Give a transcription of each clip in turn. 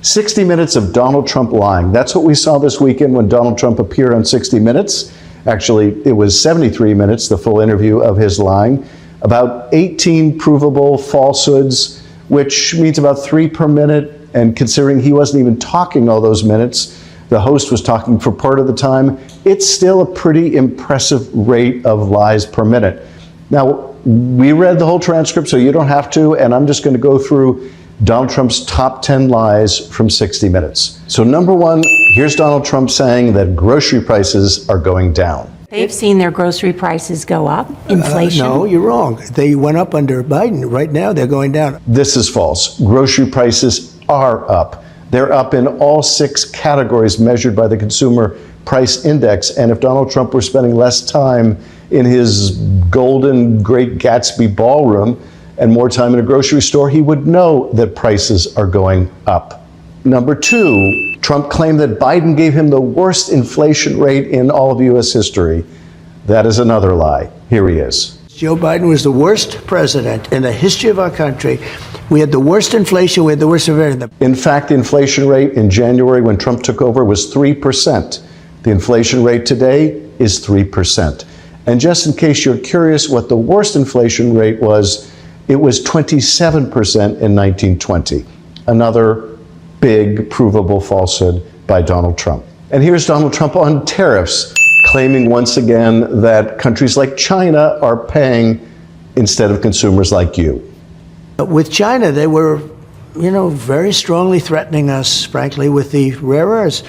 60 minutes of Donald Trump lying. That's what we saw this weekend when Donald Trump appeared on 60 Minutes. Actually, it was 73 minutes, the full interview of his lying. About 18 provable falsehoods, which means about 3 per minute. And considering he wasn't even talking all those minutes, the host was talking for part of the time, it's still a pretty impressive rate of lies per minute. Now, we read the whole transcript, so you don't have to, and I'm just going to go through Donald Trump's top 10 lies from 60 Minutes. So number one, here's Donald Trump saying that grocery prices are going down. They've seen their grocery prices go up, inflation. No, you're wrong. They went up under Biden. Right now, they're going down. This is false. Grocery prices are up. They're up in all 6 categories measured by the Consumer Price Index. And if Donald Trump were spending less time in his golden Great Gatsby ballroom and more time in a grocery store, he would know that prices are going up. Number 2, Trump claimed that Biden gave him the worst inflation rate in all of U.S. history. That is another lie. Here he is. Joe Biden was the worst president in the history of our country. We had the worst inflation, we had the worst of everything. In fact, the inflation rate in January when Trump took over was 3%. The inflation rate today is 3%. And just in case you're curious what the worst inflation rate was, it was 27% in 1920. Another big provable falsehood by Donald Trump. And here's Donald Trump on tariffs, claiming once again that countries like China are paying instead of consumers like you. With China, they were, very strongly threatening us, frankly, with the rare earths.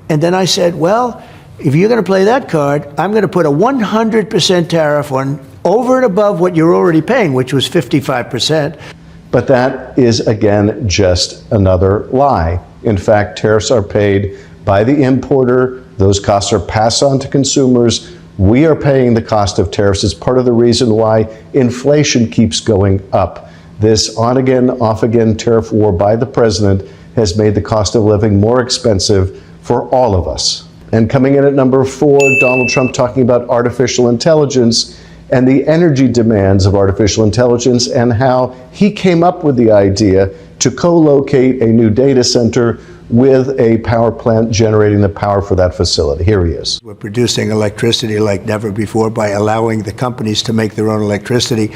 And then I said, well, if you're going to play that card, I'm going to put a 100% tariff on over and above what you're already paying, which was 55%. But that is, again, just another lie. In fact, tariffs are paid by the importer. Those costs are passed on to consumers. We are paying the cost of tariffs. It's part of the reason why inflation keeps going up. This on-again, off-again tariff war by the president has made the cost of living more expensive for all of us. And coming in at number 4, Donald Trump talking about artificial intelligence and the energy demands of artificial intelligence and how he came up with the idea to co-locate a new data center with a power plant generating the power for that facility. Here he is. We're producing electricity like never before by allowing the companies to make their own electricity,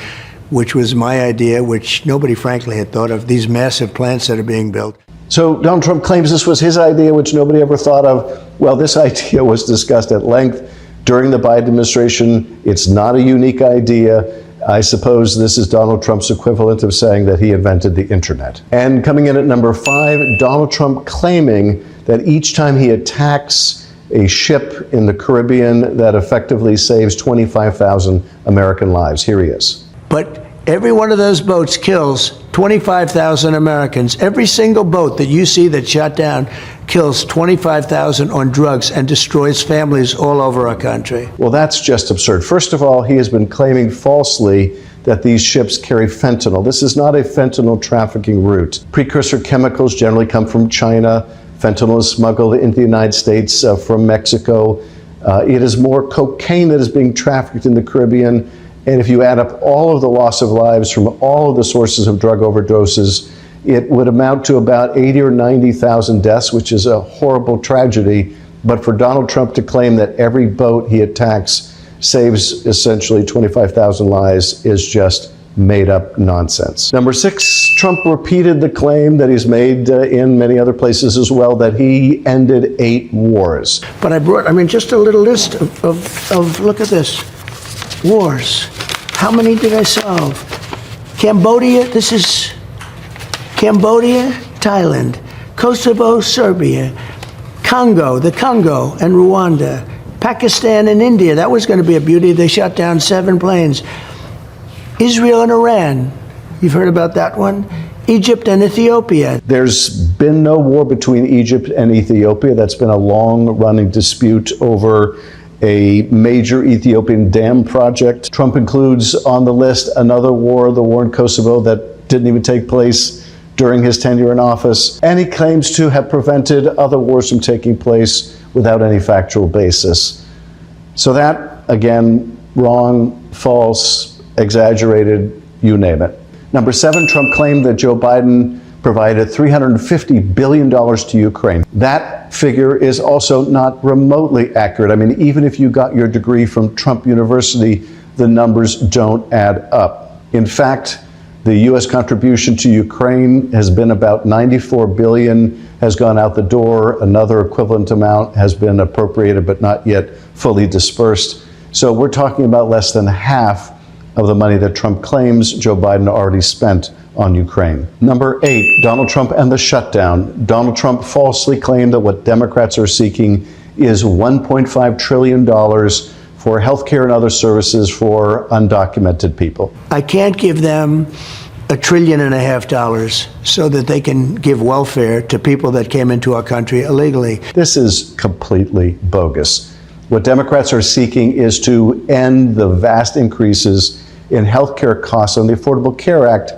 which was my idea, which nobody frankly had thought of, these massive plants that are being built. So Donald Trump claims this was his idea, which nobody ever thought of. Well, this idea was discussed at length during the Biden administration. It's not a unique idea. I suppose this is Donald Trump's equivalent of saying that he invented the internet. And coming in at number 5, Donald Trump claiming that each time he attacks a ship in the Caribbean, that effectively saves 25,000 American lives. Here he is. But every one of those boats kills 25,000 Americans. Every single boat that you see that's shot down kills 25,000 on drugs and destroys families all over our country. Well, that's just absurd. First of all, he has been claiming falsely that these ships carry fentanyl. This is not a fentanyl trafficking route. Precursor chemicals generally come from China. Fentanyl is smuggled into the United States from Mexico. It is more cocaine that is being trafficked in the Caribbean. And if you add up all of the loss of lives from all of the sources of drug overdoses, it would amount to about 80 or 90,000 deaths, which is a horrible tragedy. But for Donald Trump to claim that every boat he attacks saves essentially 25,000 lives is just made up nonsense. Number 6, Trump repeated the claim that he's made in many other places as well, that he ended 8 wars. But I brought, just a little list of look at this, wars. How many did I solve? Cambodia, this is Cambodia, Thailand, Kosovo, Serbia, Congo, the Congo and Rwanda, Pakistan and India. That was going to be a beauty. They shot down 7 planes. Israel and Iran. You've heard about that one. Egypt and Ethiopia. There's been no war between Egypt and Ethiopia. That's been a long-running dispute over a major Ethiopian dam project. Trump includes on the list another war, the war in Kosovo, that didn't even take place during his tenure in office. And he claims to have prevented other wars from taking place without any factual basis. So that, again, wrong, false, exaggerated, you name it. Number 7, Trump claimed that Joe Biden provided $350 billion to Ukraine. That figure is also not remotely accurate. I mean, even if you got your degree from Trump University, the numbers don't add up. In fact, the U.S. contribution to Ukraine has been about $94 billion, has gone out the door. Another equivalent amount has been appropriated but not yet fully dispersed. So we're talking about less than half of the money that Trump claims Joe Biden already spent on Ukraine. Number 8, Donald Trump and the shutdown. Donald Trump falsely claimed that what Democrats are seeking is $1.5 trillion for health care and other services for undocumented people. I can't give them $1.5 trillion so that they can give welfare to people that came into our country illegally. This is completely bogus. What Democrats are seeking is to end the vast increases in health care costs on the Affordable Care Act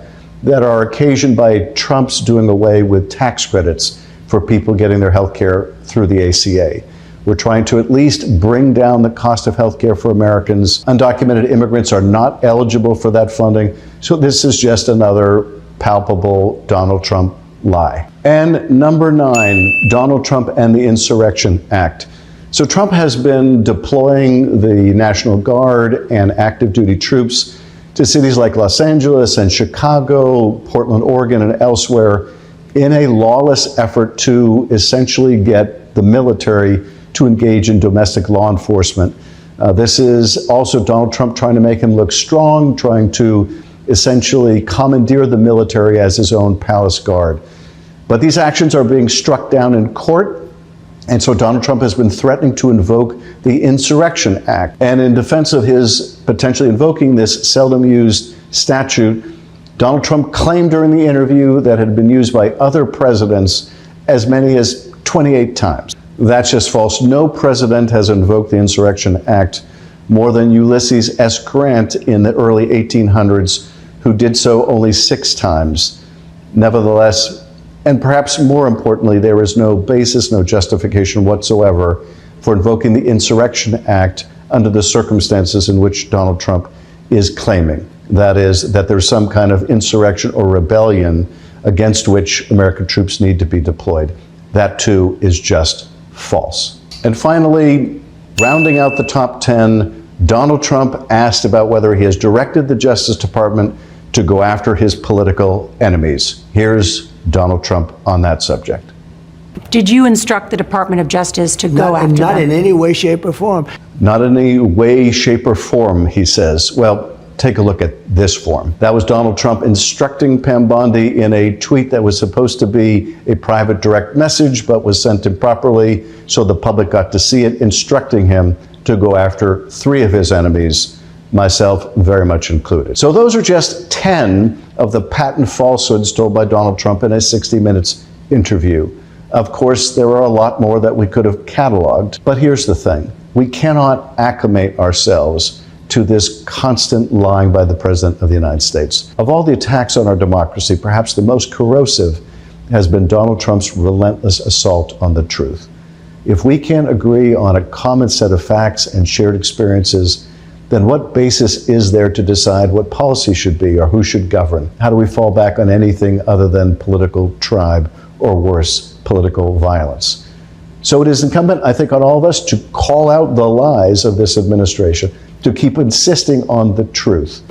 that are occasioned by Trump's doing away with tax credits for people getting their health care through the ACA. We're trying to at least bring down the cost of health care for Americans. Undocumented immigrants are not eligible for that funding. So this is just another palpable Donald Trump lie. And number 9, Donald Trump and the Insurrection Act. So Trump has been deploying the National Guard and active duty troops to cities like Los Angeles and Chicago, Portland, Oregon, and elsewhere in a lawless effort to essentially get the military to engage in domestic law enforcement. This is also Donald Trump trying to make him look strong, trying to essentially commandeer the military as his own palace guard. But these actions are being struck down in court. And so Donald Trump has been threatening to invoke the Insurrection Act. And in defense of his potentially invoking this seldom used statute, Donald Trump claimed during the interview that it had been used by other presidents as many as 28 times. That's just false. No president has invoked the Insurrection Act more than Ulysses S. Grant in the early 1800s, who did so only 6 times. Nevertheless, and perhaps more importantly, there is no basis, no justification whatsoever for invoking the Insurrection Act under the circumstances in which Donald Trump is claiming. That is, that there's some kind of insurrection or rebellion against which American troops need to be deployed. That too is just false. And finally, rounding out the top 10, Donald Trump asked about whether he has directed the Justice Department to go after his political enemies. Here's Donald Trump on that subject. Did you instruct the Department of Justice to go after them? Not in any way, shape, or form. Not in any way, shape, or form, he says. Well, take a look at this form. That was Donald Trump instructing Pam Bondi in a tweet that was supposed to be a private direct message, but was sent improperly, so the public got to see it, instructing him to go after 3 of his enemies, myself very much included. So those are just 10 of the patent falsehoods told by Donald Trump in a 60 Minutes interview. Of course, there are a lot more that we could have cataloged, but here's the thing. We cannot acclimate ourselves to this constant lying by the President of the United States. Of all the attacks on our democracy, perhaps the most corrosive has been Donald Trump's relentless assault on the truth. If we can't agree on a common set of facts and shared experiences, then what basis is there to decide what policy should be or who should govern? How do we fall back on anything other than political tribe or worse, political violence? So it is incumbent, I think, on all of us to call out the lies of this administration, to keep insisting on the truth.